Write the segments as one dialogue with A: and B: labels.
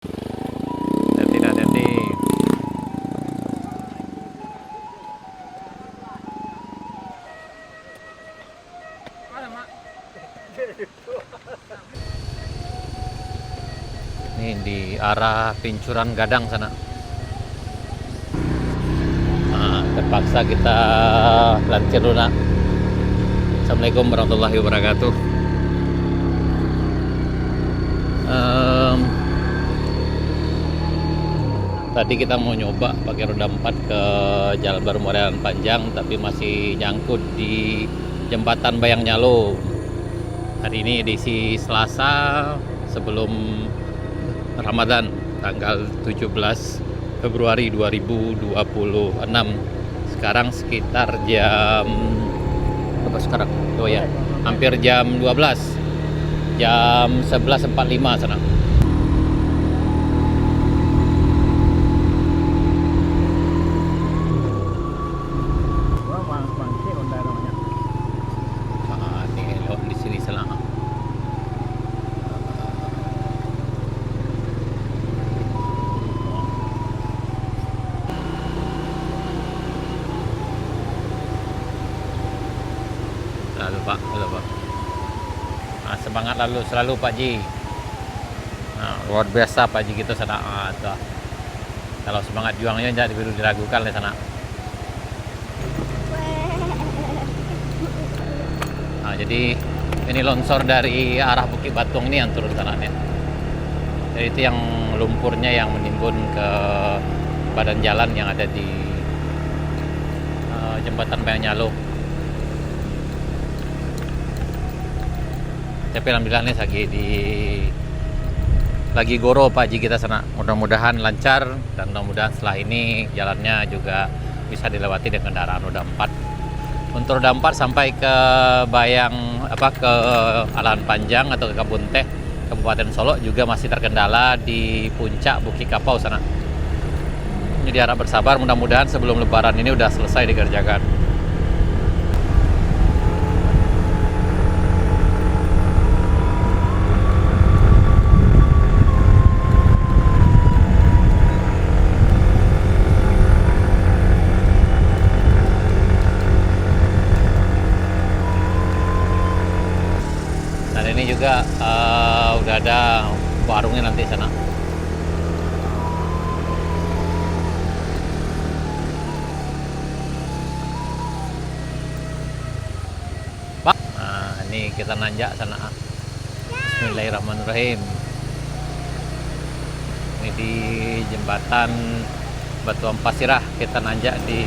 A: Hati-hati. Ini di arah Pincuran Gadang sana. Nah, terpaksa kita lancir dulu nak. Assalamualaikum warahmatullahi wabarakatuh. Tadi kita mau nyoba pakai roda 4 ke Jalan Baru Morelan Panjang, tapi masih nyangkut di jembatan Bayang Nyalo. Hari ini edisi Selasa sebelum Ramadan, tanggal 17 Februari 2026. Sekarang sekitar jam berapa sekarang? Oh ya, hampir jam 12. Jam 11.45 sana. Halo Pak. Nah, semangat selalu Pak Ji. Nah, luar biasa Pak Ji gitu sana. Kalau semangat juangnya jangan perlu diragukan di sana. Nah, jadi ini longsor dari arah Bukit Batung ini yang turun sana ya. Jadi itu yang lumpurnya yang menimbun ke badan jalan yang ada di jembatan Bayang Nyalo. Tapi alhamdulillah nih lagi goro Pak Ji kita sana. Mudah-mudahan lancar dan mudah-mudahan setelah ini jalannya juga bisa dilewati dengan kendaraan roda 4. Untuk roda 4 sampai ke ke Alan Panjang atau ke Kebun Teh Kabupaten Solok juga masih terkendala di puncak Bukit Kapau sana. Jadi harap bersabar, mudah-mudahan sebelum lebaran ini udah selesai dikerjakan. Ini juga udah ada warungnya nanti sana. Pak, nah ini kita nanjak sana. Bismillahirrahmanirrahim. Ini di jembatan Batuan Pasirah kita nanjak di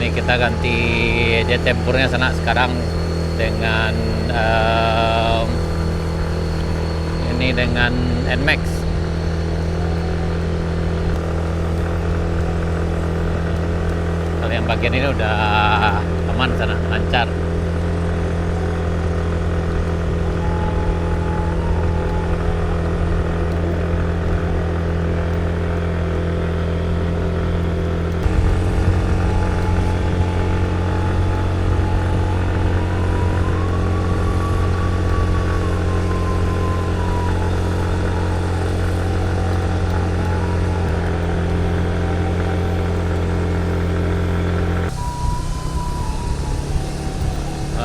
A: kita ganti jet tempurnya sana sekarang dengan ini dengan Nmax. Kalau yang bagian ini udah aman sana, lancar.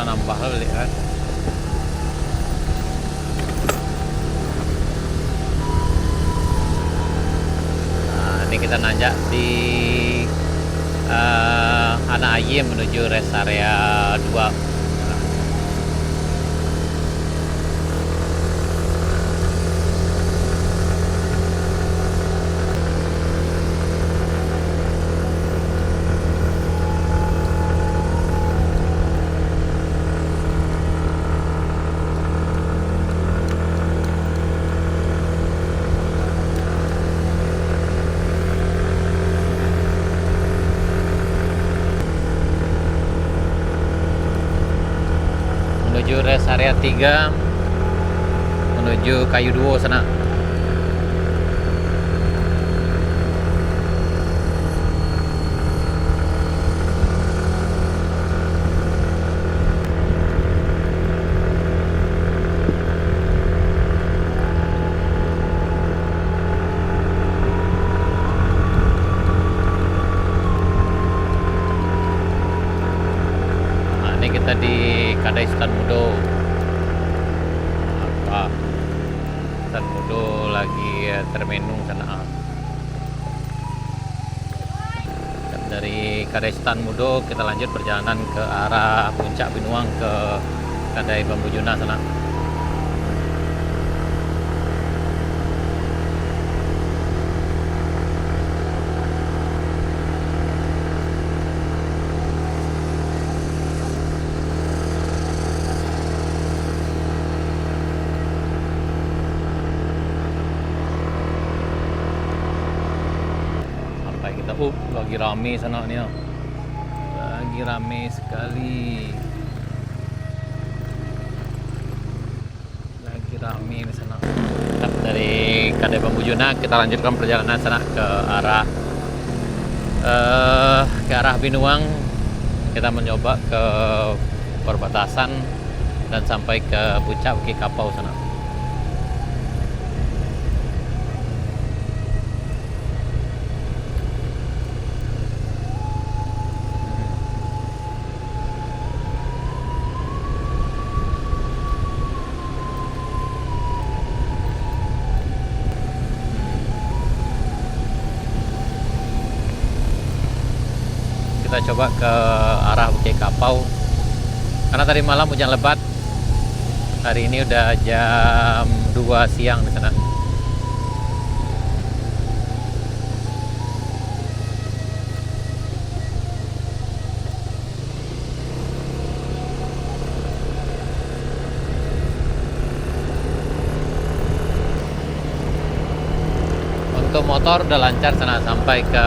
A: Nambah kali kan. Nah, ini kita nanjak di Anak Ayim menuju rest area 2. Menuju rest area 3 menuju Kayu Duo sana. kita di Kadai Sultan Mudo. Apa? Sultan Mudo lagi termenung sana. Dan dari Kadai Sultan Mudo kita lanjut perjalanan ke arah Puncak Binuang ke Kadai Bambu Juna sana. Kita lagi rame sana nih, lagi rame sekali, lagi rame di sana. Dari Kadai Bambu Juna kita lanjutkan perjalanan sana ke arah Binuang. Kita mencoba ke perbatasan dan sampai ke Puncak Bukit Kapau sana. Kita coba ke arah Bukit Kapau karena tadi malam hujan lebat. Hari ini udah jam 2 siang di sana. Untuk motor udah lancar sana sampai ke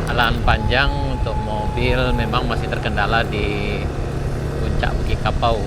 A: Alaan Panjang. Untuk mobil memang masih terkendala di Puncak Bukit Kapau.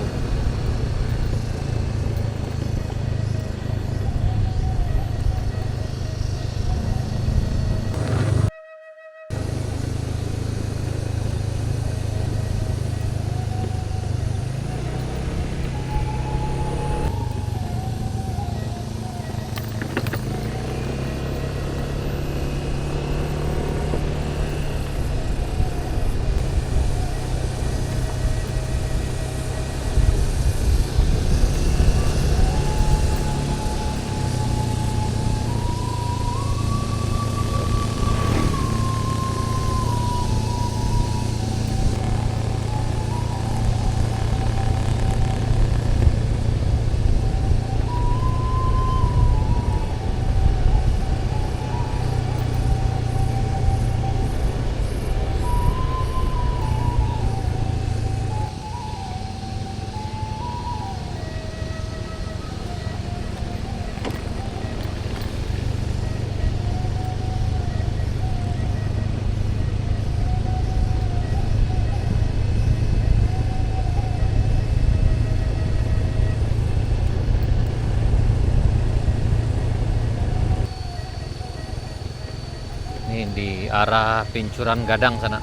A: Ini di arah Pincuran Gadang sana.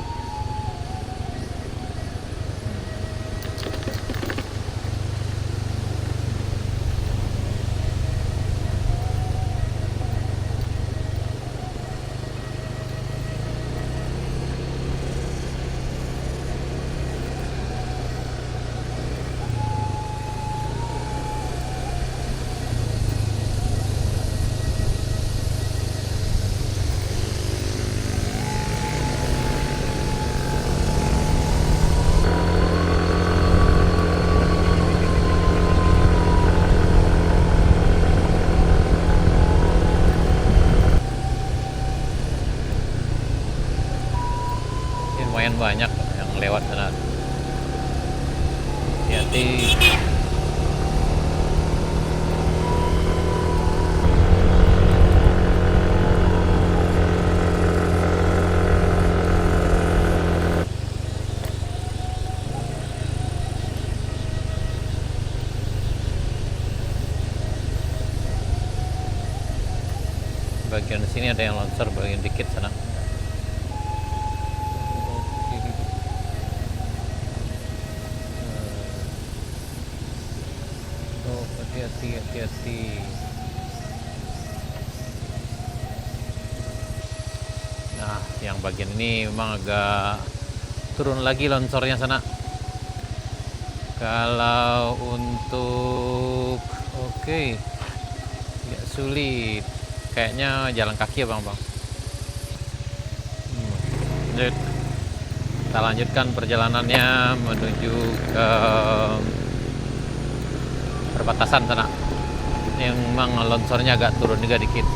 A: Lumayan banyak yang lewat sana. Hati-hati. Bagian sini ada yang longsor, bagian dikit sana. Hati-hati. Nah, yang bagian ini memang agak turun lagi longsornya sana. Kalau untuk oke, ya sulit. Kayaknya jalan kaki ya bang. Lanjut. Kita lanjutkan perjalanannya menuju ke perbatasan sana. Yang memang longsornya agak turun juga dikit.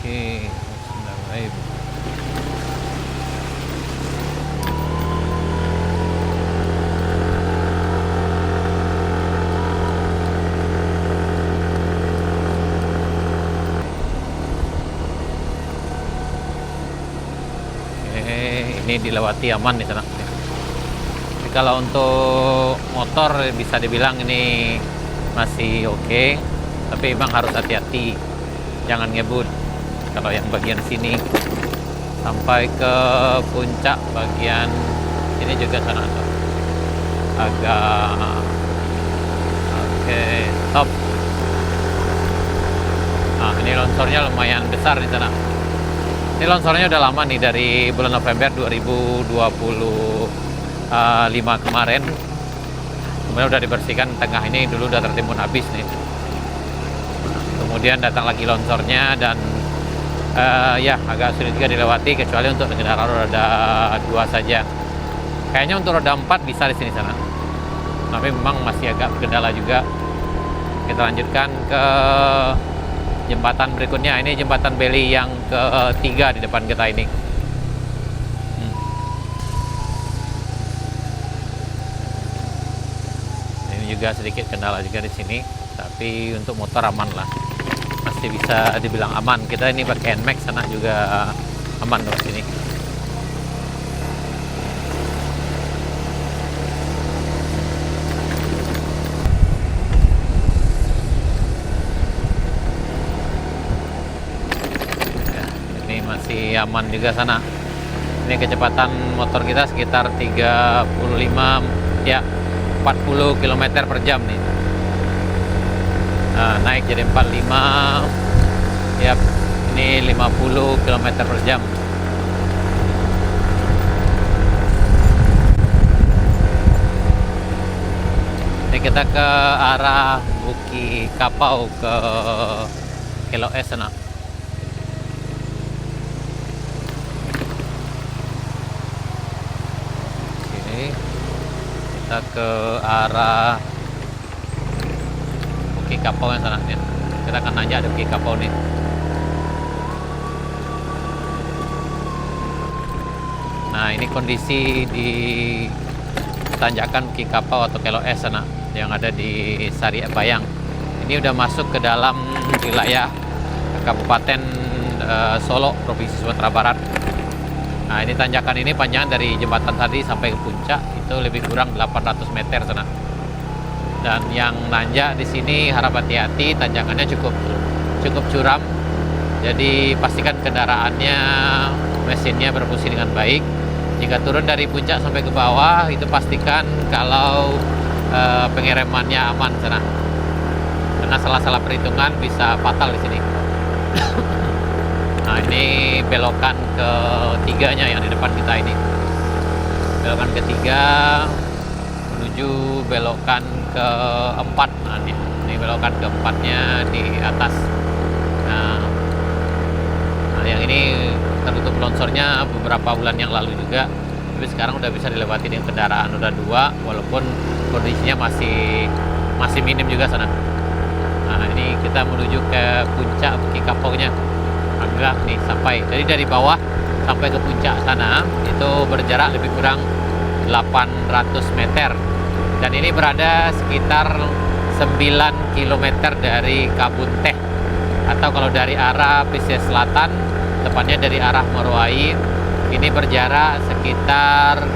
A: Oke, bismillahirrahmanirrahim. Ini dilewati aman di sana. Jadi kalau untuk motor bisa dibilang ini masih oke, tapi memang harus hati-hati, jangan ngebut. Kalau yang bagian sini sampai ke puncak bagian sini juga sana tuh agak oke, stop. Nah, ini longsornya lumayan besar di sana. Ini longsornya udah lama nih, dari bulan November 2025 kemarin. Kemudian udah dibersihkan, tengah ini dulu udah tertimbun habis nih. Kemudian datang lagi longsornya dan ya agak sulit juga dilewati kecuali untuk kendaraan roda 2 saja. Kayaknya untuk roda 4 bisa di sini sana. Tapi memang masih agak berkendala juga. Kita lanjutkan ke jembatan berikutnya. Ini jembatan Beli yang ketiga di depan kita ini. Ini juga sedikit kendala juga di sini, tapi untuk motor aman lah, masih bisa dibilang aman. Kita ini pakai NMAX, sana juga aman loh sini. Masih aman juga sana. Ini kecepatan motor kita sekitar 35 ya 40 km per jam nih. Nah, naik jadi 45 ya, ini 50 km per jam. Ini kita ke arah Buki Kapau ke Kilo S sana. Kita ke arah Buki Kapau yang sana nih. Kita akan nanjak di Buki Kapau nih. Nah, ini kondisi di tanjakan Buki Kapau atau Kilo S sana yang ada di Sari Bayang. Ini udah masuk ke dalam wilayah Kabupaten Solo, Provinsi Sumatera Barat. Nah, ini tanjakan ini panjang dari jembatan tadi sampai ke puncak itu lebih kurang 800 meter sana. Dan yang nanjak di sini harap hati-hati, tanjakannya cukup curam. Jadi pastikan kendaraannya, mesinnya berfungsi dengan baik. Jika turun dari puncak sampai ke bawah itu pastikan kalau pengeremannya aman sana. Karena salah-salah perhitungan bisa fatal di sini. Nah, ini belokan ketiganya yang di depan kita ini. Belokan ketiga menuju belokan keempat. Nah, ini belokan keempatnya di atas. Nah, yang ini tertutup longsornya beberapa bulan yang lalu juga. Tapi sekarang udah bisa dilewati dengan kendaraan roda 2 walaupun kondisinya masih minim juga sana. Nah, ini kita menuju ke puncak Buki Kapaunya. Alhamdulillah nih sampai. Jadi dari bawah sampai ke puncak sana itu berjarak lebih kurang 800 meter. Dan ini berada sekitar 9 km dari Kabun Teh. Atau kalau dari arah pesisir selatan, tepatnya dari arah Morowai, ini berjarak sekitar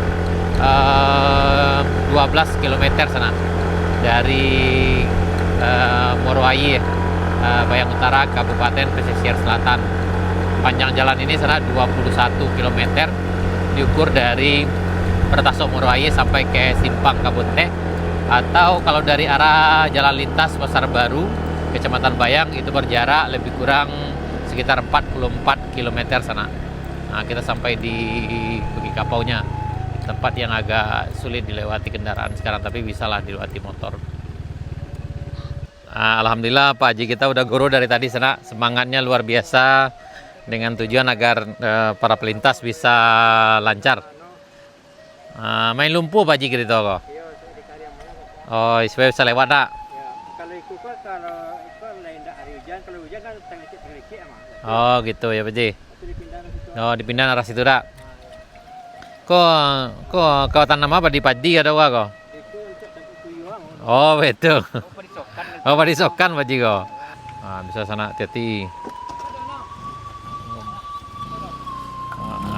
A: 12 km sana. Dari Morowai, Bayang Utara, Kabupaten Pesisir Selatan. Panjang jalan ini sana 21 km, diukur dari Pertasok Morowai sampai ke Simpang Kabun Teh Atau kalau dari arah Jalan Lintas Pasar Baru, Kecamatan Bayang, itu berjarak lebih kurang sekitar 44 km sana. Nah, kita sampai di Bukit Kapaunya, tempat yang agak sulit dilewati kendaraan sekarang, tapi bisalah dilewati motor. Nah, alhamdulillah Pak Haji kita udah guru dari tadi sana, semangatnya luar biasa dengan tujuan agar para pelintas bisa lancar. Main lumpuh Pak Haji gitu kok. Oh, supaya bisa lewat tak?
B: Ya, kalau ikut kan kalau ikut lain tak hari hujan, kalau hujan kan tenggelik ama.
A: Oh, gitu ya Pak Haji.
B: Itu dipindah ke situ.
A: Oh, dipindah arah situ tak? Kok tanam apa di padi atau apa kok?
B: Itu untuk tempat tuyuan.
A: Oh, betul.
B: Perisokan.
A: Oh, padi sokan Pak Haji kok. Nah, bisa sana hati-hati.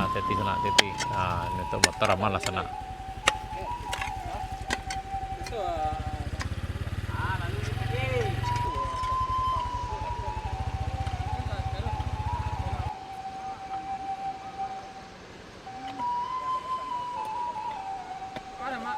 A: Hati-hati sana, hati-hati. Nah, ini tuh motor aman lah sana.
B: Itu lalu ini. Mana, Mak?